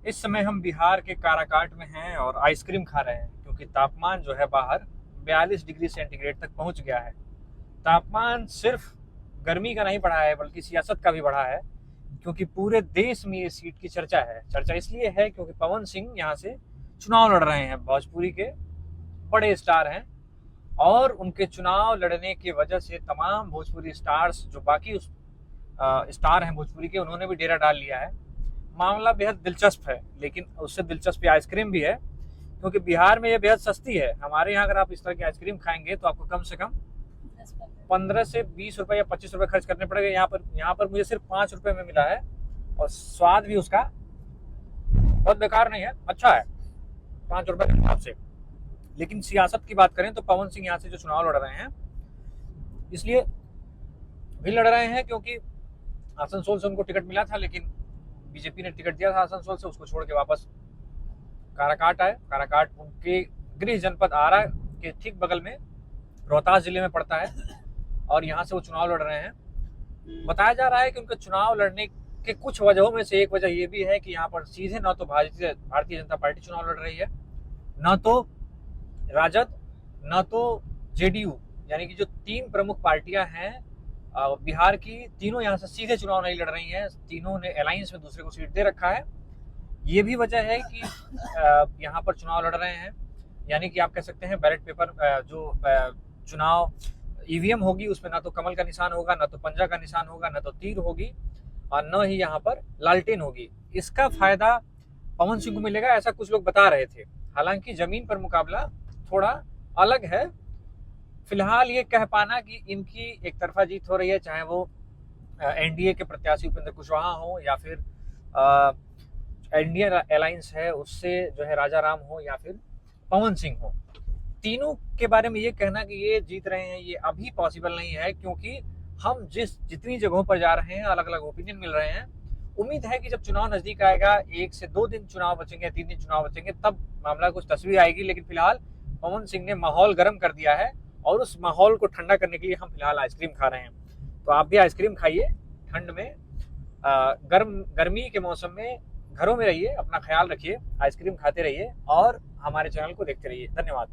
इस समय हम बिहार के काराकाट में हैं और आइसक्रीम खा रहे हैं क्योंकि तापमान जो है बाहर 42 डिग्री सेंटीग्रेड तक पहुंच गया है। तापमान सिर्फ गर्मी का नहीं बढ़ा है बल्कि सियासत का भी बढ़ा है, क्योंकि पूरे देश में ये सीट की चर्चा है। चर्चा इसलिए है क्योंकि पवन सिंह यहाँ से चुनाव लड़ रहे हैं। भोजपुरी के बड़े स्टार हैं और उनके चुनाव लड़ने की वजह से तमाम भोजपुरी स्टार्स जो बाकी स्टार हैं भोजपुरी के, उन्होंने भी डेरा डाल लिया है। मामला बेहद दिलचस्प है, लेकिन उससे दिलचस्प आइसक्रीम भी है, क्योंकि बिहार में ये बेहद सस्ती है। हमारे यहाँ अगर आप इस तरह की आइसक्रीम खाएंगे तो आपको कम से कम 15 से 20 रुपए या 25 रुपए खर्च करने पड़ेंगे। यहाँ पर मुझे सिर्फ 5 रुपए में मिला है और स्वाद भी उसका बहुत बेकार नहीं है, अच्छा है 5 रुपए के हिसाब से। लेकिन सियासत की बात करें तो पवन सिंह यहाँ से जो चुनाव लड़ रहे हैं, इसलिए भी लड़ रहे हैं क्योंकि आसनसोल से उनको टिकट मिला था, लेकिन बीजेपी ने टिकट दिया था आसनसोल से, उसको छोड़ के वापस काराकाट आए। काराकाट उनके गृह जनपद आरा के ठीक बगल में रोहतास जिले में पड़ता है और यहाँ से वो चुनाव लड़ रहे हैं। बताया जा रहा है कि उनके चुनाव लड़ने के कुछ वजहों में से एक वजह ये भी है कि यहाँ पर सीधे न तो भारतीय जनता पार्टी चुनाव लड़ रही है, न तो राजद, न तो जेडीयू, यानी कि जो 3 प्रमुख पार्टियां हैं बिहार की, तीनों यहाँ से सीधे चुनाव नहीं लड़ रही हैं। तीनों ने अलायंस में दूसरे को सीट दे रखा है। ये भी वजह है कि यहाँ पर चुनाव लड़ रहे हैं, यानी कि आप कह सकते हैं बैलेट पेपर जो चुनाव ईवीएम होगी उसमें ना तो कमल का निशान होगा, ना तो पंजा का निशान होगा, ना तो तीर होगी और न ही यहाँ पर लालटेन होगी। इसका फायदा पवन सिंह को मिलेगा, ऐसा कुछ लोग बता रहे थे। हालांकि जमीन पर मुकाबला थोड़ा अलग है। फिलहाल ये कह पाना कि इनकी एक तरफा जीत हो रही है, चाहे वो एनडीए के प्रत्याशी उपेंद्र कुशवाहा हो या फिर इंडियन अलायंस है उससे जो है राजा राम हो या फिर पवन सिंह हो, तीनों के बारे में ये कहना कि ये जीत रहे हैं ये अभी पॉसिबल नहीं है, क्योंकि हम जितनी जगहों पर जा रहे हैं अलग अलग ओपिनियन मिल रहे हैं। उम्मीद है कि जब चुनाव नजदीक आएगा, 1 से 2 दिन चुनाव बचेंगे, 3 दिन चुनाव बचेंगे, तब मामला कुछ तस्वीर आएगी। लेकिन फिलहाल पवन सिंह ने माहौल गर्म कर दिया है और उस माहौल को ठंडा करने के लिए हम फिलहाल आइसक्रीम खा रहे हैं। तो आप भी आइसक्रीम खाइए ठंड में, गर्मी के मौसम में घरों में रहिए, अपना ख्याल रखिए, आइसक्रीम खाते रहिए और हमारे चैनल को देखते रहिए। धन्यवाद।